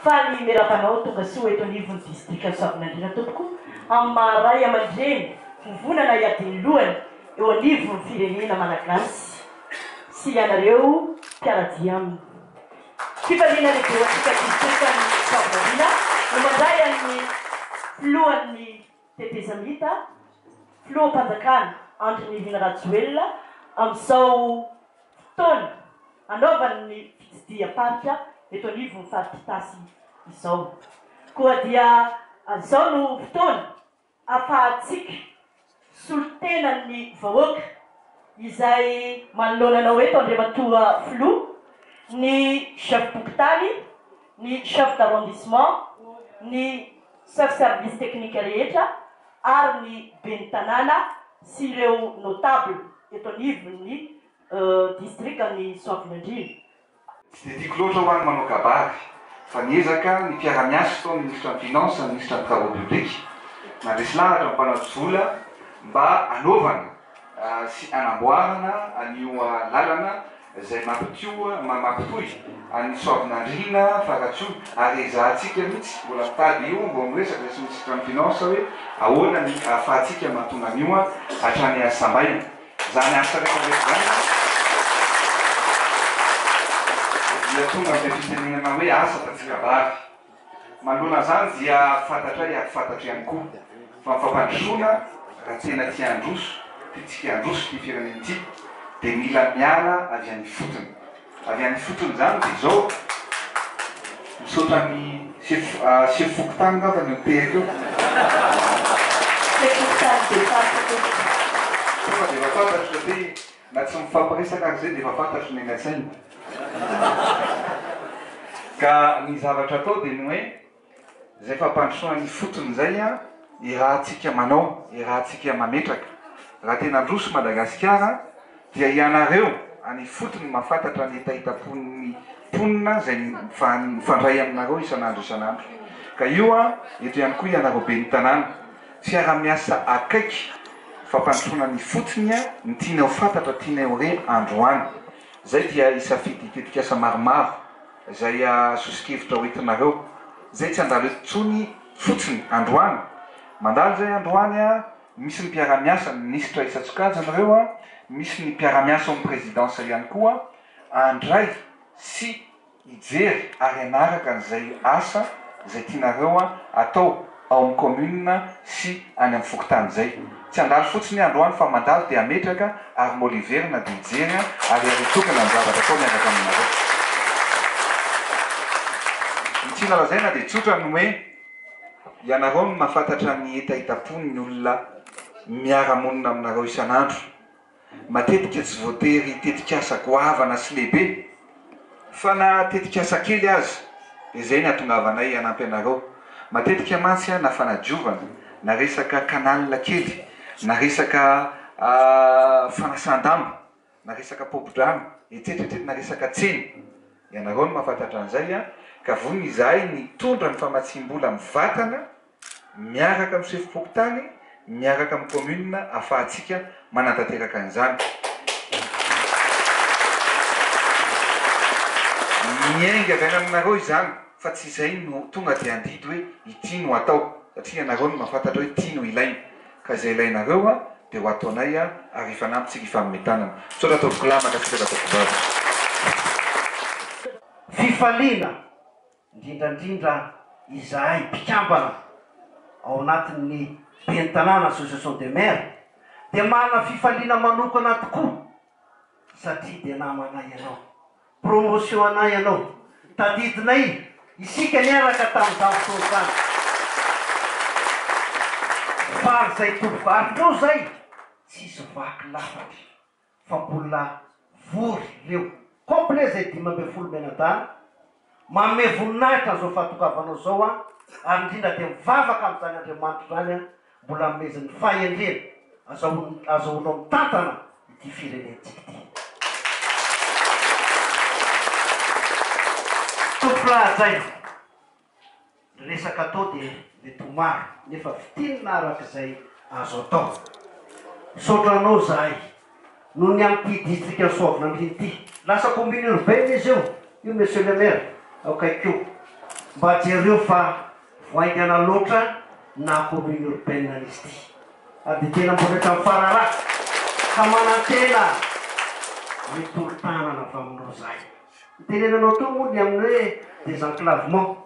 faly merapanao tonga sy ho eto anivony distrika Soavinandriana tompoko amin'ny maharay aman-dreny vovonana iadiny lohany eo anivony firenena malagasy sy ianareo mpiaradia aminy. Fifaliana lehibe ho antsika distrikany Soavinandriana no mandray amin'ny filohan'ny tetezamita filoham-panjakana Andry Nirina Rajoelina amin'izao fotoana anaovan'ny fitsidiam-paritra eto anivony faritra izao. Koa dia izao no fotoana ahafahantsika solotenan'ny vahoaka izay manoloananao eto Andriamatoa Filoha, ny chef bokotany, ny chef d'arrondissement, ny chef service technique rehetra ary ny ben'ny tanàna sy ireo notable eto anivon'ny distrikany Soavinandriana. Tsy dia tiako loatra ho any manao kabary fa niezaka ny mpiara-miasa tao ministra ny finance, ministra ny travaux publics nandresy lahatra ny mpanao vola mba anaovana sy anamboarana anio lalana izay mampitohy any Soavinandriana faratsoa ary ezahantsika mihitsy mbola mitady io mbo miresaka sy ministra ny finance hoe ahoana ny ahafahantsika mahatonga anio hatrany Sambaina. Zany asa rehetrarehetra zany dia tonga amin'ny fitenenana hoe asa tatsikabary. Manoloana zany dia fantatray ary fantatry ihany koa fa mifampandrosoana raha tena tia androso tiatsika androso ty firenena ity dia mila miala avy any fotony. Avy any fotony zany dia zao misaotra ny chef fokotany ngava ny terika eo. Tonga dia efa fantatro hoe na tsy mifampiresaka ary zay dia efa fantatro ny an-tsainy. Ka ny zavatra atao dia ny hoe zay fampandrosoana ny fotony zay i rahantsika manao, i rahantsika mametraka. Raha tena androso Madagasikara dia ianareo any fotony mahafantatra ny etaitapon'ny mponina zay mifandray aminareo isan'andro isan'andro. Ka io eto ihany koa ianareo ben'ny tanàna fiara-miasa akaiky fampandrosoana ny fotony ny tianao fantatra tianao re androany. Zay dia isafidy tetikasa maromaro izay sosokevitra hoentinareo zay tsy andalo etsony fotsiny androany. Mandalo zay androany misy ny mpiara-miasa ny ministra Isatsokajin'ireo misy ny mpiara-miasa amin'ny présidence ihany koa andray sy hijery ary anaraka an'izay asa izay tianareo atao ao amin'ny commune sy any amin'ny fokotany zay. Tsy andalo fotsiny androany fa mandalo dia ametraka ary moliverina dia hijery ary aritokana ny zavatra atao miaraka aminareo. Ny tiana lazaina dia tsotra ny hoe ianareo no mahafantatra ny etaitapony ny olona miara-monina aminareo isan'andro. Matetika tsy voatery tetikasa goavana sy lehibe fa na tetikasa kely azy dia izay ny ahatongavanay hanampy anareo. Matetika mantsy na fanadiovana na resaka kanalina kely na resaka fanasan-damba na resaka popo-drano etsetretrety na resaka tsena ianareo no mahafantatra an'izay ka vonona izahay nitondra ny famatsim-bola mivatana miaraka amin'ny chef pokotany miaraka amin'ny commune ahafahantsika manantanteraka an'izany. Miainga avy any aminareo izany fa tsy izay no tonga dia andidy hoe ity no atao satria ianareo no mahafantatra hoe ity no ilaina ka izay ilainareo dia ho ataonay ary ifanampitsika ifametanana. Saotra ataoviko lamaka sika ataoviko fifaliana indrindrandrindra izahay mpikambana ao anatin'ny ben'ny tanàna association de maire dia manana fifaliana manokana tokoa satria dia namanay ianao promotion anay ianao tadidinay isika niaraka tamin'izany fotoana izany vary zay tovovarinao zay tsisy vaky lafatra fa mbola vory reo complet zay 5 menadana manome voninahitra zao fahatokavanao zao ary indrindra dia mivavaka amin'izany Andriamanitra zany mbola ameziny fahendrena azahoanao mitantana ity firenentsika ity. Tofilahazay resaka atao dia mety ho maro nefa fitinina arak'izay azo atao. Saotranao zahay no ny amin'ity distrika Soavinandriana ity lasa commune urbaine izy io monsieur le maire ao kaikio mba jereo fa voaingana loatra na commune urbaine izy ty ady tena mboretra mifarara ka manantena mitolo-tanana avy aminao zay tenenanao to moa ny amin'ny hoe désenclavement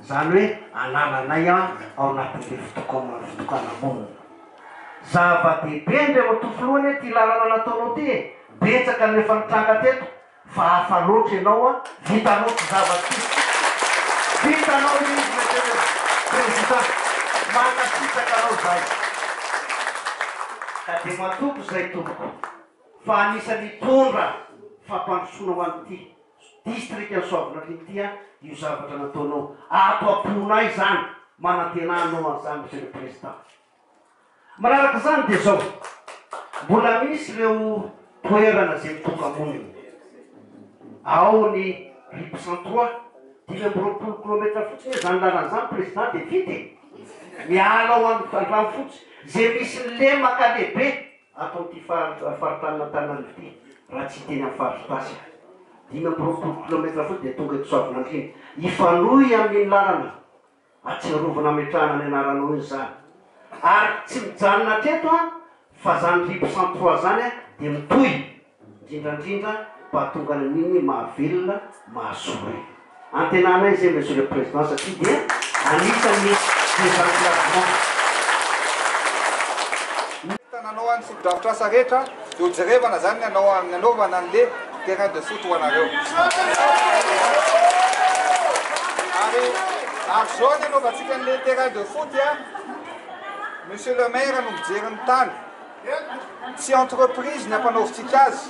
zany hoe anananay a ao anatin'le fitokana monina zava-dehibe ndre matofoloany ty lalana nataonao ty betsaka nefa nitranga teto fa hafa loatra ianao a vitanao ty zava-ty vitanao izy président manasitraka anao zay ka de matoko zay tompoko fa anisany tondra fampandrosoana ho an'ity district Soavinandriana io zavatra nataonao ato amponay zany manantenanao an'izany monsieur le président manaraka zany de zao mbola misy ireo toerana zay mitoka-monina ao ny RIP 103 5 kilometra fotsiny zany lalan'izany président de vity miala ao andrano fotsy zay misy ny lemaka lehibe atao ty faritanina tanana ity raha tsy teny amin'ny faritasi 5 kilometra fotsy de tonga eto Soavinandriana ifanohy amin'ny lalana atsiarovana metrahana ny anaranao izy zany ary tsy mijanona treto a fa zany RIP 103 zany a de mitohy indrindrandrindra mba tonga n'iny mahavelona mahasory antenanay zay monsieur le président satria dia anisany désenclavement nanao any fotodrafitrasa rehetra de ho jerevana zany nanaovana an'le terrain de foot ho anareo ary zao ny anaovantsika an'le terrain de foot a monsieur le maire no mijery ny tany tsy entreprise ny ampanaovitsika azy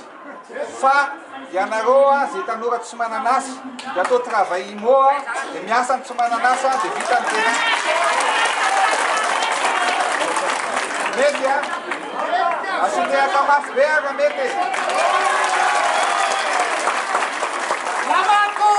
fa ianareo a zay tanora tsy mananasy de atao travail imo de miasa ny tsy mananasa de vita ny terrain mety a asindehaka mafy be aga mety Lamako!